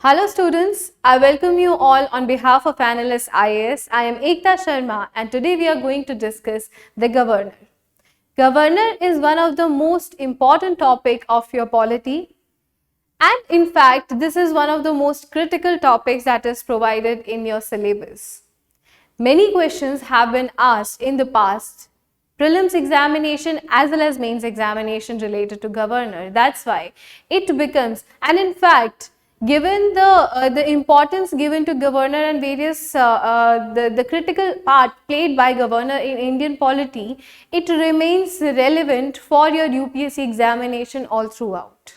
Hello students, I welcome you all on behalf of Analyst IAS. I am Ekta Sharma and today we are going to discuss the governor. Governor is one of the most important topic of your polity, and in fact this is one of the most critical topics that is provided in your syllabus. Many questions have been asked in the past, prelims examination as well as mains examination related to governor. That's why it becomes, and in fact, given the importance given to governor and various the critical part played by governor in Indian polity, it remains relevant for your UPSC examination all throughout.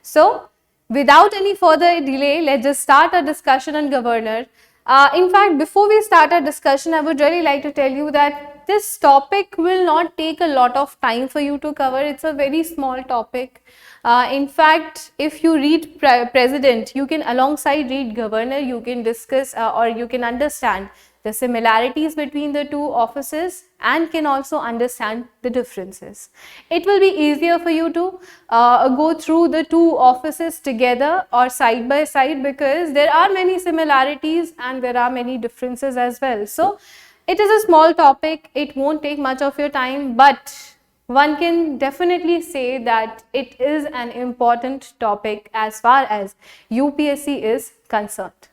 So, without any further delay, let's just start our discussion on governor. In fact, before we start our discussion, I would really like to tell you that this topic will not take a lot of time for you to cover. It's a very small topic. In fact, if you read president, you can alongside read governor, you can discuss or you can understand the similarities between the two offices and can also understand the differences. It will be easier for you to go through the two offices together or side by side because there are many similarities and there are many differences as well. So it is a small topic, it won't take much of your time, but one can definitely say that it is an important topic as far as UPSC is concerned.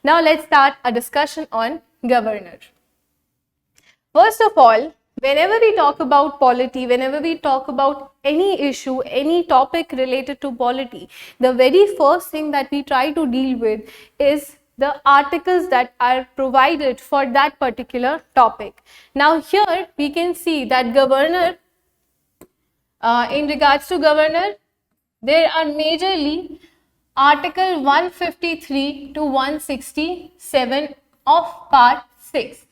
Now let's start a discussion on governor. First of all, whenever we talk about polity, whenever we talk about any issue, any topic related to polity, the very first thing that we try to deal with is the articles that are provided for that particular topic. Now here we can see that governor, in regards to governor, there are majorly Article 153 to 167 of Part 6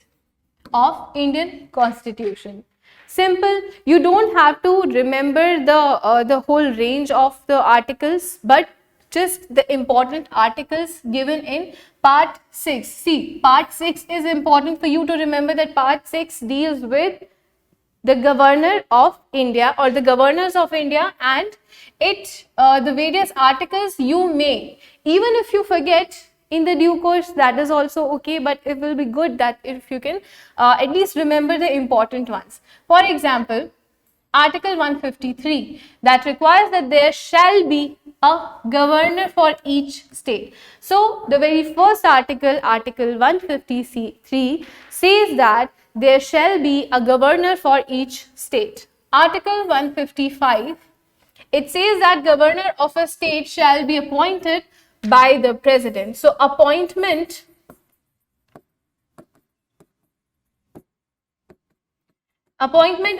of Indian Constitution. Simple, you don't have to remember the whole range of the articles, but just the important articles given in Part 6. See, Part 6 is important for you to remember that Part 6 deals with the governor of India or the governors of India, and the various articles you may, even if you forget in the due course, that is also okay, but it will be good that if you can at least remember the important ones. For example, Article 153 that requires that there shall be a governor for each state. So the very first article, Article 153, says that there shall be a governor for each state. Article 155, it says that governor of a state shall be appointed by the president. So appointment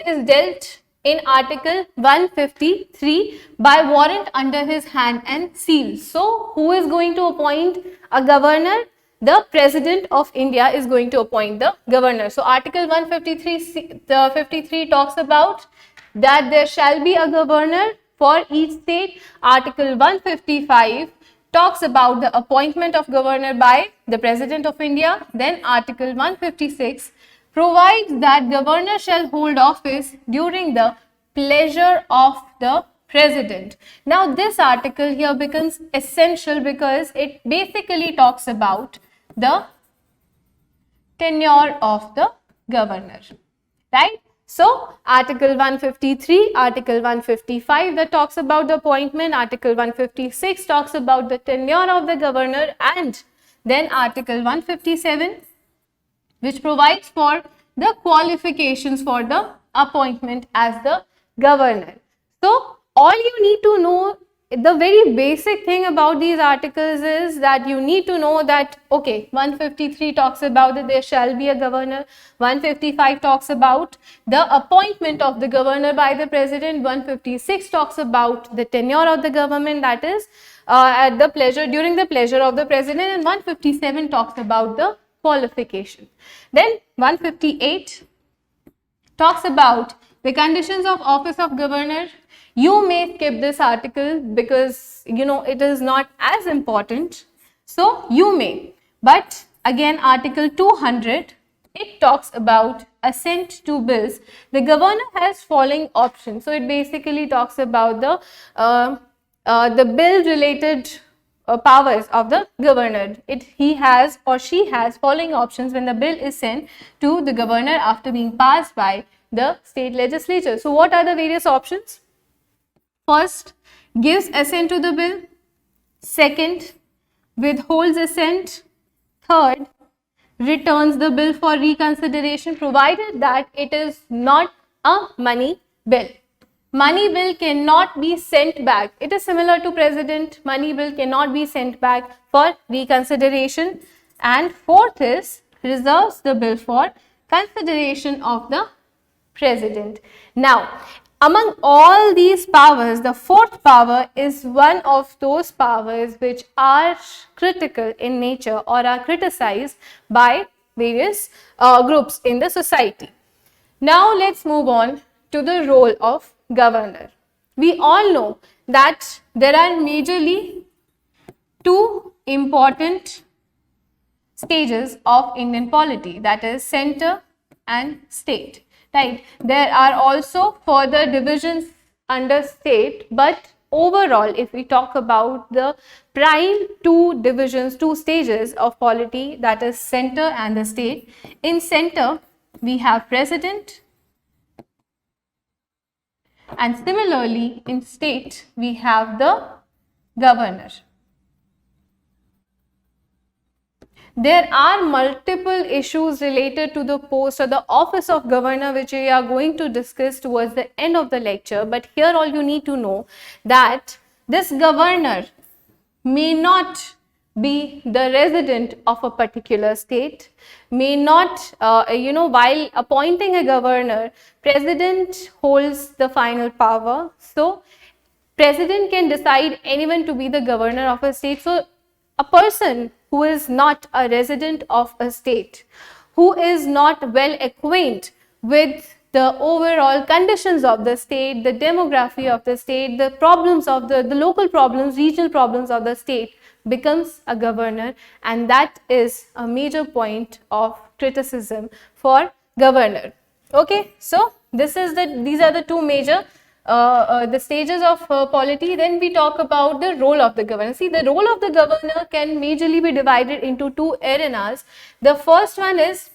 is dealt in Article 153 by warrant under his hand and seal. So who is going to appoint a governor? The President of India is going to appoint the governor. So Article 153 talks about that there shall be a governor for each state. Article 155 talks about the appointment of governor by the President of India. Then Article 156 provides that governor shall hold office during the pleasure of the president. Now this article here becomes essential because it basically talks about the tenure of the governor, right? So Article 153, Article 155 that talks about the appointment, Article 156 talks about the tenure of the governor, and then Article 157 which provides for the qualifications for the appointment as the governor. So all you need to know, the very basic thing about these articles is that you need to know that, okay, 153 talks about that there shall be a governor, 155 talks about the appointment of the governor by the president, 156 talks about the tenure of the government, that is at the pleasure, during the pleasure of the president, and 157 talks about the qualification. Then 158 talks about the conditions of office of governor. You may skip this article because it is not as important, so you may. But again, Article 200, it talks about assent to bills. The governor has following options. So it basically talks about the bill related powers of the governor. He has or she has following options when the bill is sent to the governor after being passed by the state legislature. So what are the various options? First, gives assent to the bill. Second, withholds assent. Third, returns the bill for reconsideration, provided that it is not a money bill. Money bill cannot be sent back. It is similar to president. Money bill cannot be sent back for reconsideration. And fourth is reserves the bill for consideration of the president. Now, among all these powers, the fourth power is one of those powers which are critical in nature or are criticized by various groups in the society. Now, let's move on to the role of governor. We all know that there are majorly two important stages of Indian polity, that is center and state. Right. There are also further divisions under state, but overall, if we talk about the prime two divisions, two stages of polity, that is center and the state. In center, we have president, and similarly in state, we have the governor. There are multiple issues related to the post or the office of governor which we are going to discuss towards the end of the lecture, but here all you need to know that this governor may not be the resident of a particular state, may not, while appointing a governor, president holds the final power. So, president can decide anyone to be the governor of a state. So, a person who is not a resident of a state, who is not well acquainted with the overall conditions of the state, the demography of the state, the problems of the local problems, regional problems of the state, becomes a governor, and that is a major point of criticism for governor. Okay, so these are the two major the stages of polity. Then we talk about the role of the governor. See, the role of the governor can majorly be divided into two arenas. The first one is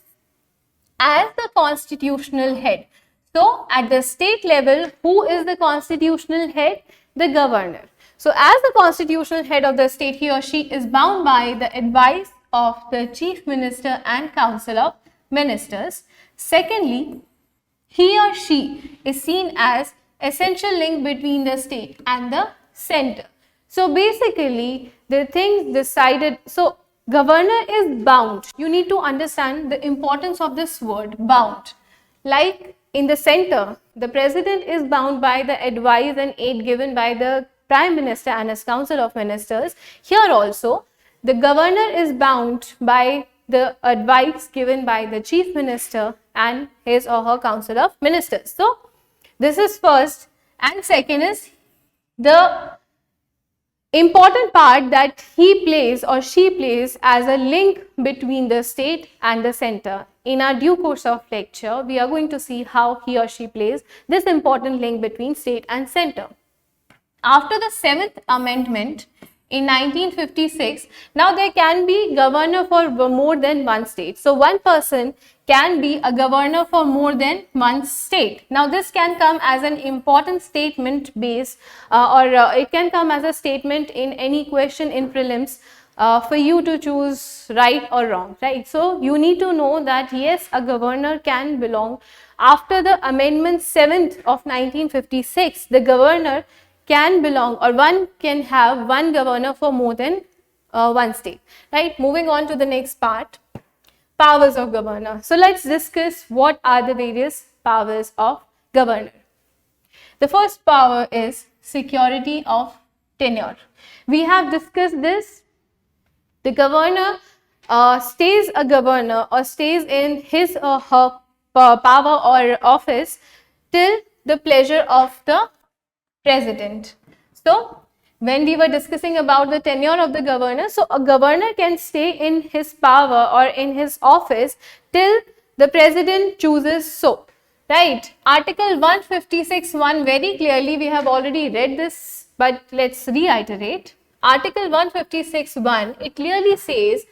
as the constitutional head. So, at the state level, who is the constitutional head? The governor. So, as the constitutional head of the state, he or she is bound by the advice of the chief minister and council of ministers. Secondly, he or she is seen as essential link between the state and the center. So basically the things decided, so governor is bound. You need to understand the importance of this word, bound. Like in the center, the president is bound by the advice and aid given by the prime minister and his council of ministers. Here also, the governor is bound by the advice given by the chief minister and his or her council of ministers. So this is first, and second is the important part that he plays or she plays as a link between the state and the center. In our due course of lecture, we are going to see how he or she plays this important link between state and center. After the 7th Amendment in 1956, now there can be governor for more than one state. So one person can be a governor for more than one state. Now this can come as an important statement based it can come as a statement in any question in prelims for you to choose right or wrong, right? So you need to know that yes, a governor can belong. After the Amendment 7th of 1956, the governor can belong, or one can have one governor for more than one state, right? Moving on to the next part, powers of governor. So let's discuss what are the various powers of governor. The first power is security of tenure. We have discussed this. The governor stays a governor or stays in his or her power or office till the pleasure of the president. So when we were discussing about the tenure of the governor, so a governor can stay in his power or in his office till the president chooses so, right? Article 156(1) very clearly, we have already read this, but let's reiterate. Article 156(1), it clearly says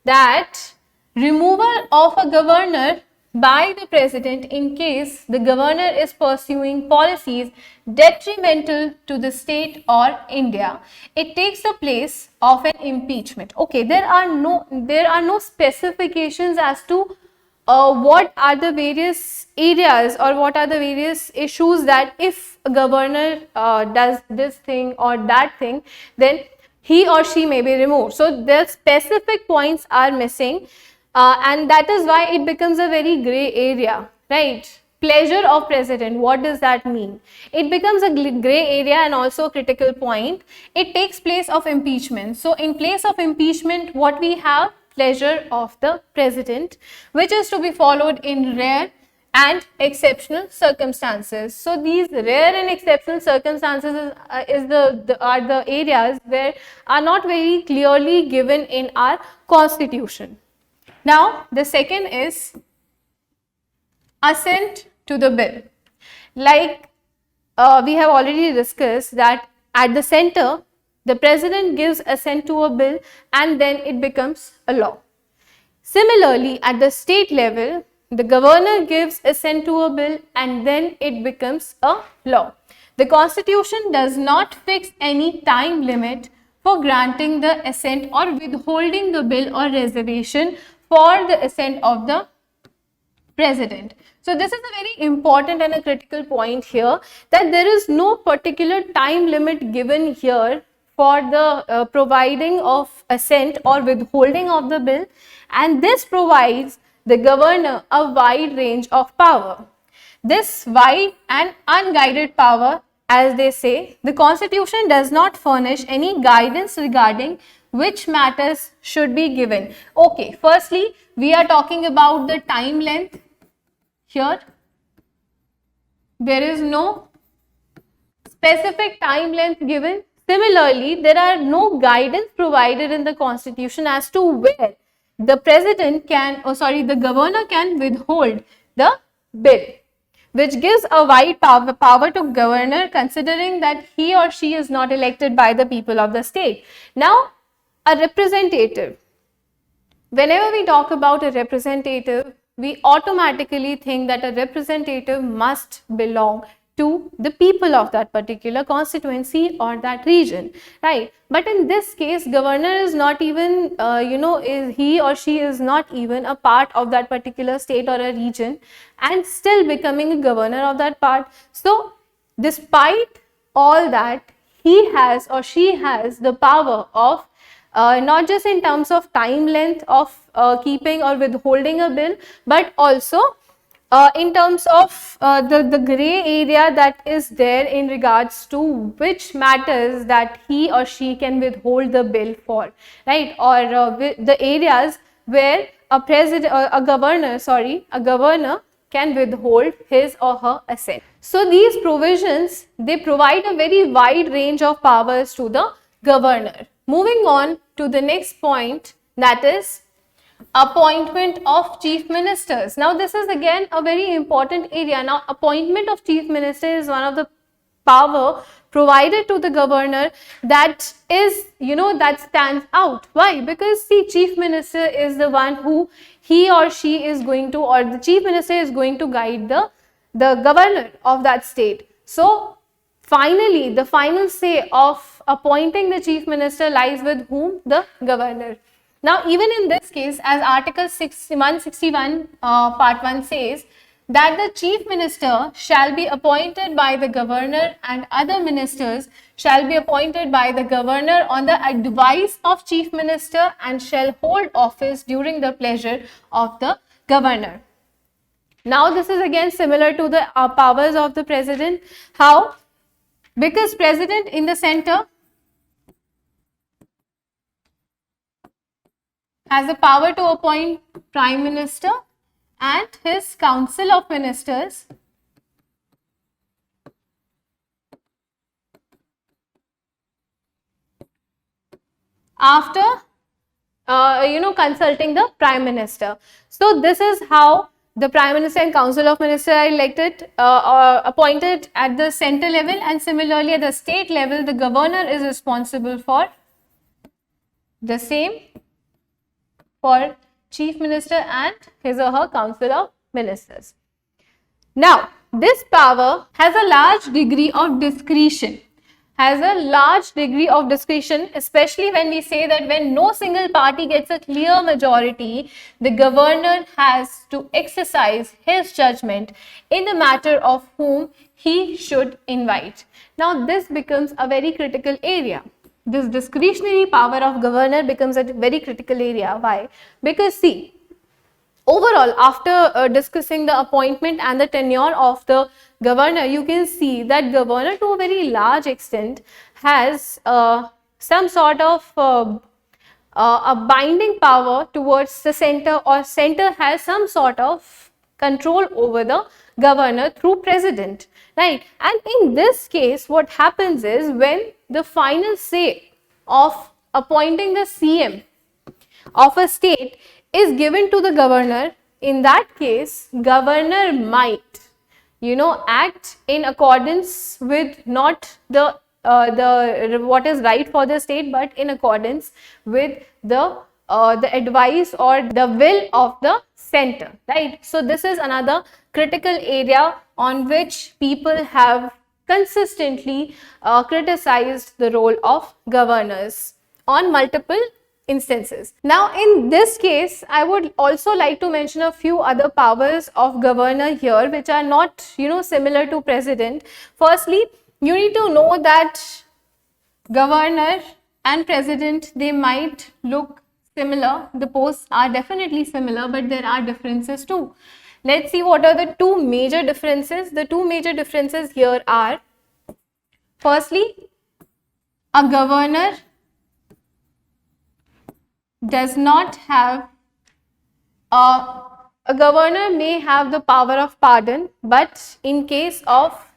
that removal of a governor by the president in case the governor is pursuing policies detrimental to the state or India, it takes the place of an impeachment. Okay, there are no specifications as to what are the various areas or what are the various issues that if a governor does this thing or that thing, then he or she may be removed. So the specific points are missing, and that is why it becomes a very gray area, right? Pleasure of president, what does that mean? It becomes a gray area and also a critical point. It takes place of impeachment. So in place of impeachment, what we have? Pleasure of the president, which is to be followed in rare and exceptional circumstances. So these rare and exceptional circumstances are the areas where are not very clearly given in our constitution. Now the second is assent to the bill. Like we have already discussed that at the center, the president gives assent to a bill and then it becomes a law. Similarly, at the state level, the governor gives assent to a bill and then it becomes a law. The constitution does not fix any time limit for granting the assent or withholding the bill or reservation for the assent of the president. So this is a very important and a critical point here, that there is no particular time limit given here for the providing of assent or withholding of the bill, and this provides the governor a wide range of power. This wide and unguided power, as they say, the constitution does not furnish any guidance regarding which matters should be given. Okay, firstly, we are talking about the time length. Here, there is no specific time length given. Similarly, there are no guidance provided in the constitution as to where the president can, the governor can withhold the bill, which gives a wide power to governor considering that he or she is not elected by the people of the state. Now, a representative. Whenever we talk about a representative, we automatically think that a representative must belong to the people of that particular constituency or that region, right? But in this case, governor is not even, he or she is not even a part of that particular state or a region and still becoming a governor of that part. So, despite all that, he has or she has the power of not just in terms of time length of keeping or withholding a bill, but also in terms of the gray area that is there in regards to which matters that he or she can withhold the bill for, right? Or the areas where a governor can withhold his or her assent. So these provisions, they provide a very wide range of powers to the governor. Moving on to the next point, that is appointment of chief ministers. Now this is again a very important area. Now appointment of chief minister is one of the power provided to the governor that is, that stands out. Why? Because the chief minister is the one who he or she is going to, or the chief minister is going to guide the governor of that state. So finally, the final say of appointing the chief minister lies with whom? The governor. Now, even in this case, as Article 161 Part 1 says, that the chief minister shall be appointed by the governor and other ministers shall be appointed by the governor on the advice of chief minister and shall hold office during the pleasure of the governor. Now, this is again similar to the powers of the president. How? Because president in the center has the power to appoint prime minister and his council of ministers after consulting the prime minister. So this is how the prime minister and council of ministers are elected or appointed at the center level, and similarly at the state level the governor is responsible for The same for Chief Minister and his or her Council of Ministers. Now, this power has a large degree of discretion. Especially when we say that when no single party gets a clear majority, the governor has to exercise his judgment in the matter of whom he should invite. Now, this becomes a very critical area. This discretionary power of governor becomes a very critical area. Why? Because see, overall, after discussing the appointment and the tenure of the governor, you can see that governor to a very large extent has some sort of a binding power towards the center, or center has some sort of control over the governor through president, right? And in this case, what happens is when the final say of appointing the CM of a state is given to the governor, in that case, governor might, act in accordance with not the what is right for the state, but in accordance with the advice or the will of the center, right? So this is another critical area on which people have consistently criticized the role of governors on multiple instances. Now, in this case, I would also like to mention a few other powers of governor here, which are not, similar to president. Firstly, you need to know that governor and president, they might look similar. The posts are definitely similar, but there are differences too. Let's see what are the two major differences. The two major differences here are, firstly, a governor does not have, a governor may have the power of pardon, but in case of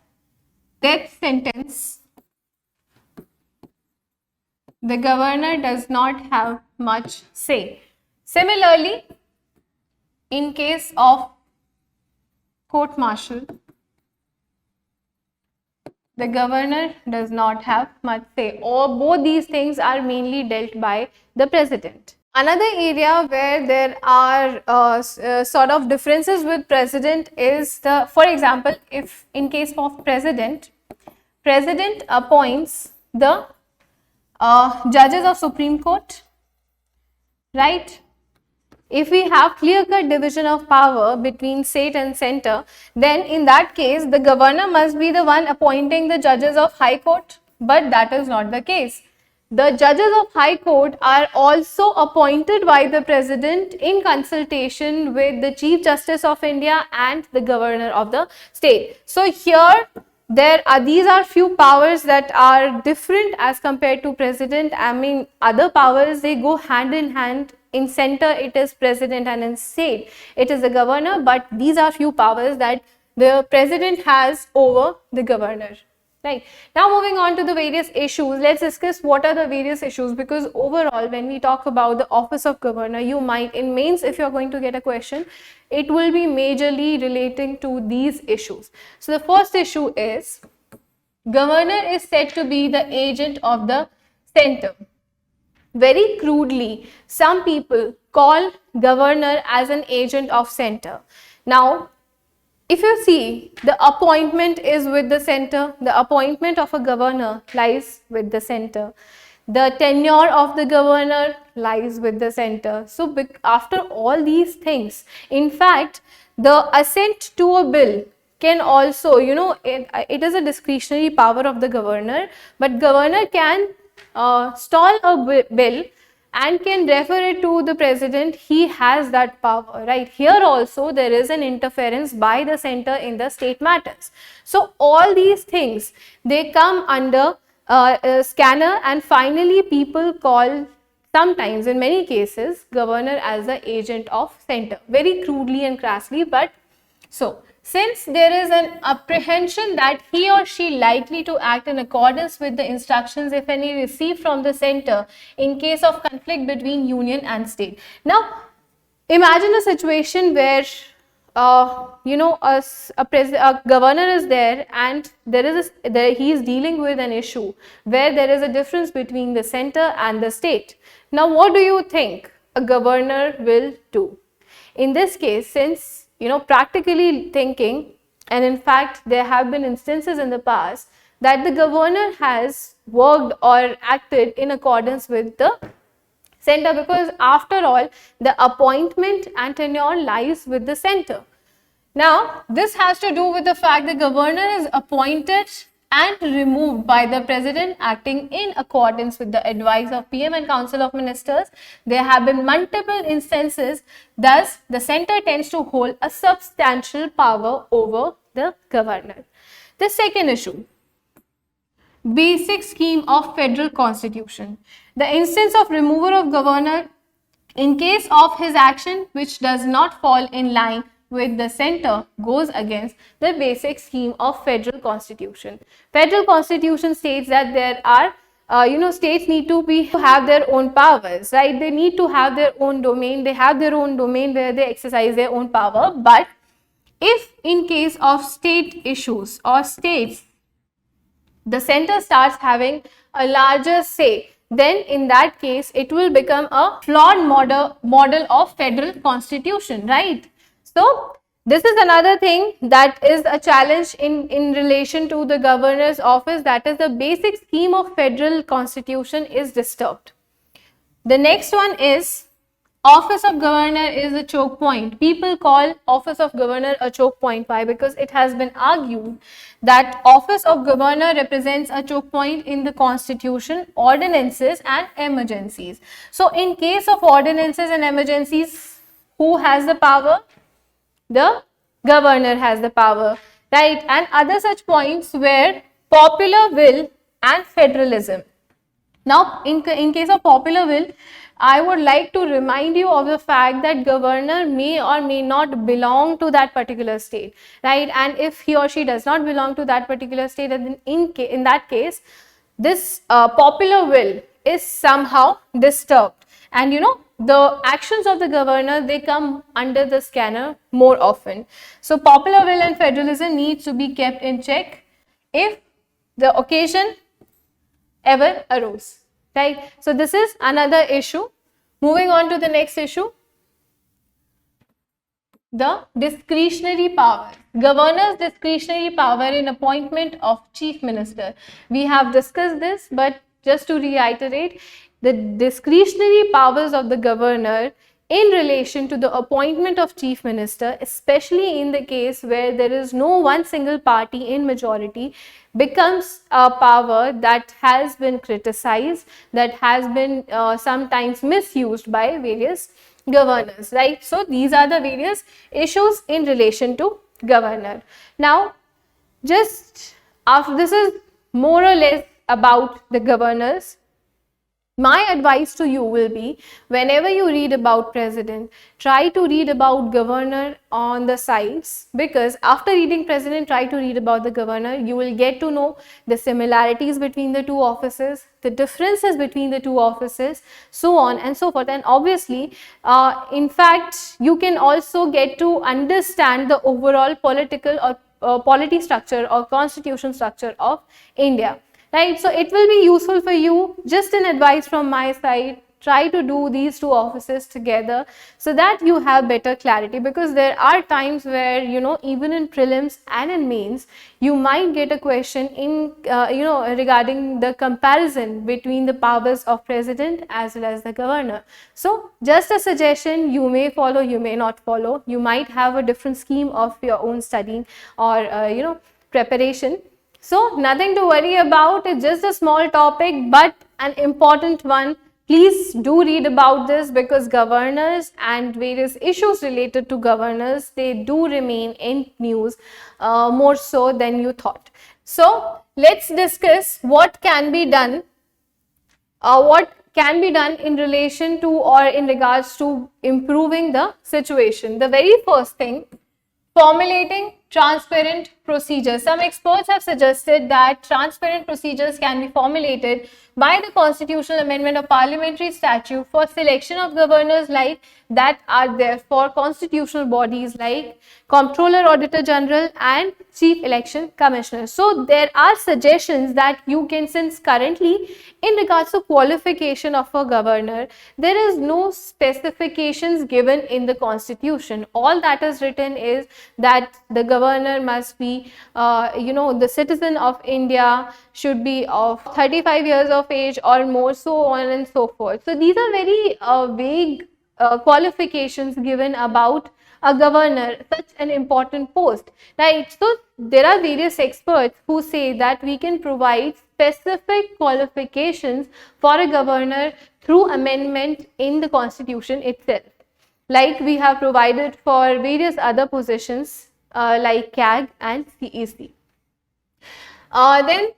death sentence, the governor does not have much say. Similarly, in case of court martial, the governor does not have much say, or both these things are mainly dealt by the president. Another area where there are sort of differences with president is the, for example, if in case of president appoints the judges of Supreme Court, right? If we have clear-cut division of power between state and center, then in that case, the governor must be the one appointing the judges of High Court, but that is not the case. The judges of High Court are also appointed by the president in consultation with the Chief Justice of India and the governor of the state. So here, these are few powers that are different as compared to president. I mean, other powers, they go hand in hand. In center, it is president, and in state, it is the governor. But these are few powers that the president has over the governor. Right. Now, moving on to the various issues, let's discuss what are the various issues, because overall, when we talk about the office of governor, you might, in mains, if you're going to get a question, it will be majorly relating to these issues. So, the first issue is, governor is said to be the agent of the center. Very crudely, some people call governor as an agent of center. Now, if you see, the appointment is with the center, the appointment of a governor lies with the center, the tenure of the governor lies with the center. So, after all these things, in fact, the assent to a bill can also, it is a discretionary power of the governor, but governor can stall a bill and can refer it to the president. He has that power, right? Here also there is an interference by the center in the state matters. So all these things, they come under a scanner, and finally people call, sometimes in many cases, governor as the agent of center, very crudely and crassly. But so, since there is an apprehension that he or she likely to act in accordance with the instructions, if any, received from the center in case of conflict between union and state. Now, imagine a situation where, a governor is there, and he is dealing with an issue where there is a difference between the center and the state, Now, what do you think a governor will do? In this case, since, practically thinking, and in fact, there have been instances in the past that the governor has worked or acted in accordance with the center, because after all, the appointment and tenure lies with the center. Now, this has to do with the fact the governor is appointed and removed by the president acting in accordance with the advice of PM and Council of Ministers. There have been multiple instances, thus the center tends to hold a substantial power over the governor. The second issue, basic scheme of federal constitution. The instance of removal of governor in case of his action which does not fall in line with the center goes against the basic scheme of federal constitution. Federal constitution states that there are states need to have their own powers, right? They need to have their own domain. They have their own domain where they exercise their own power. But if in case of state issues or states, the center starts having a larger say, then in that case, it will become a flawed model of federal constitution, right? So, this is another thing that is a challenge in relation to the governor's office, that is the basic scheme of federal constitution is disturbed. The next one is office of governor is a choke point. People call office of governor a choke point. Why? Because it has been argued that office of governor represents a choke point in the constitution, ordinances and emergencies. So, in case of ordinances and emergencies, who has the power? The governor has the power, right? And other such points where popular will and federalism. Now, in case of popular will, I would like to remind you of the fact that governor may or may not belong to that particular state, right? And if he or she does not belong to that particular state, then in that case, this popular will is somehow disturbed. And the actions of the governor, they come under the scanner more often. So, popular will and federalism needs to be kept in check if the occasion ever arose, right? So, this is another issue. Moving on to the next issue, the discretionary power. Governor's discretionary power in appointment of chief minister. We have discussed this, but just to reiterate, the discretionary powers of the governor in relation to the appointment of chief minister, especially in the case where there is no one single party in majority, becomes a power that has been criticized, that has been sometimes misused by various governors, right? So, these are the various issues in relation to governor. Now, just after this is more or less about the governors. My advice to you will be, whenever you read about president, try to read about governor on the sides, because after reading president, try to read about the governor. You will get to know the similarities between the two offices, the differences between the two offices, so on and so forth. And obviously, in fact, you can also get to understand the overall political or polity structure or constitution structure of India. Right, so it will be useful for you. Just an advice from my side, try to do these two offices together so that you have better clarity, because there are times where even in prelims and in mains you might get a question in regarding the comparison between the powers of president as well as the governor. So just a suggestion, you may follow, you may not follow, you might have a different scheme of your own studying or preparation. So nothing to worry about, it's just a small topic but an important one. Please do read about this, because governors and various issues related to governors, they do remain in news more so than you thought. So let's discuss what can be done in relation to or in regards to improving the situation. The very first thing, formulating transparent procedures. Some experts have suggested that transparent procedures can be formulated by the constitutional amendment of parliamentary statute for selection of governors like that are there for constitutional bodies like Comptroller Auditor General and Chief Election Commissioner. So there are suggestions that you can, since currently in regards to qualification of a governor, there is no specifications given in the constitution. All that is written is that the governor must be, the citizen of India, should be of 35 years of age or more, so on and so forth. So these are very vague qualifications given about a governor, such an important post, right? So there are various experts who say that we can provide specific qualifications for a governor through amendment in the constitution itself, like we have provided for various other positions like CAG and CEC. Then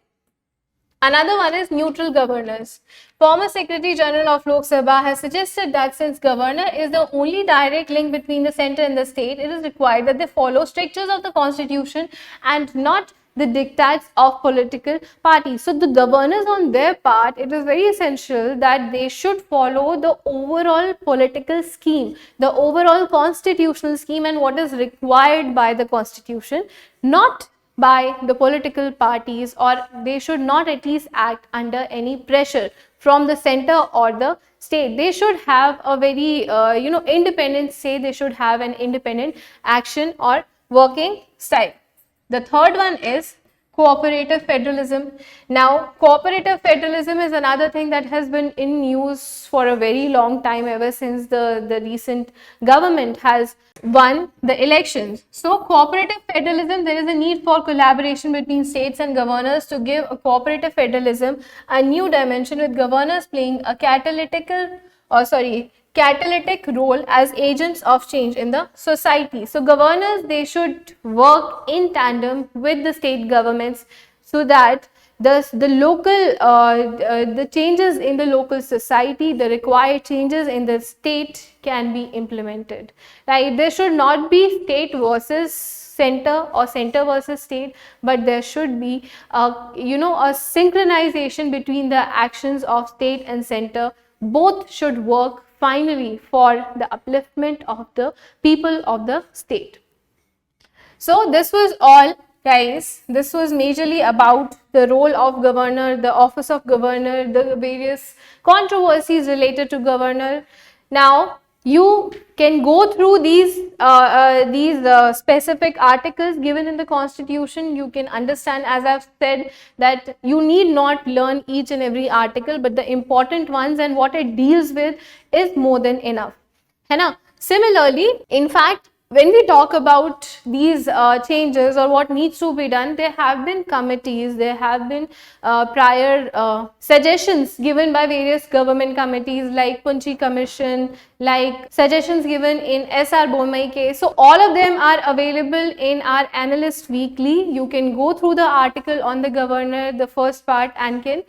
another one is neutral governors. Former Secretary General of Lok Sabha has suggested that since governor is the only direct link between the center and the state, it is required that they follow strictures of the constitution and not the diktats of political parties. So the governors on their part, it is very essential that they should follow the overall political scheme, the overall constitutional scheme and what is required by the constitution, not by the political parties, or they should not at least act under any pressure from the center or the state. They should have a very independent say, they should have an independent action or working style. The third one is cooperative federalism. Now, cooperative federalism is another thing that has been in use for a very long time, ever since the recent government has won the elections. So, cooperative federalism, there is a need for collaboration between states and governors to give a cooperative federalism a new dimension, with governors playing a catalytic role as agents of change in the society. So governors, they should work in tandem with the state governments so that the changes in the local society, the required changes in the state can be implemented, right? There should not be state versus center or center versus state, but there should be a synchronization between the actions of state and center. Both should work finally for the upliftment of the people of the state. So this was all, guys. This was majorly about the role of governor, the office of governor, the various controversies related to governor. Now you can go through these specific articles given in the constitution. You can understand, as I've said, that you need not learn each and every article, but the important ones and what it deals with is more than enough. Similarly, in fact, when we talk about these changes or what needs to be done, there have been committees, there have been prior suggestions given by various government committees like Punchi Commission, like suggestions given in S.R. Bomai case. So all of them are available in our Analyst Weekly. You can go through the article on the governor, the first part, and can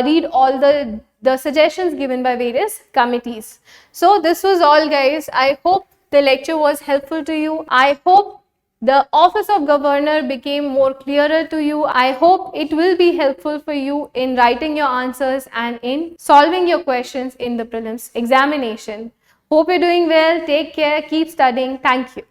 read all the suggestions given by various committees. So this was all, guys. I hope the lecture was helpful to you. I hope the office of governor became more clearer to you. I hope it will be helpful for you in writing your answers and in solving your questions in the prelims examination. Hope you're doing well. Take care. Keep studying. Thank you.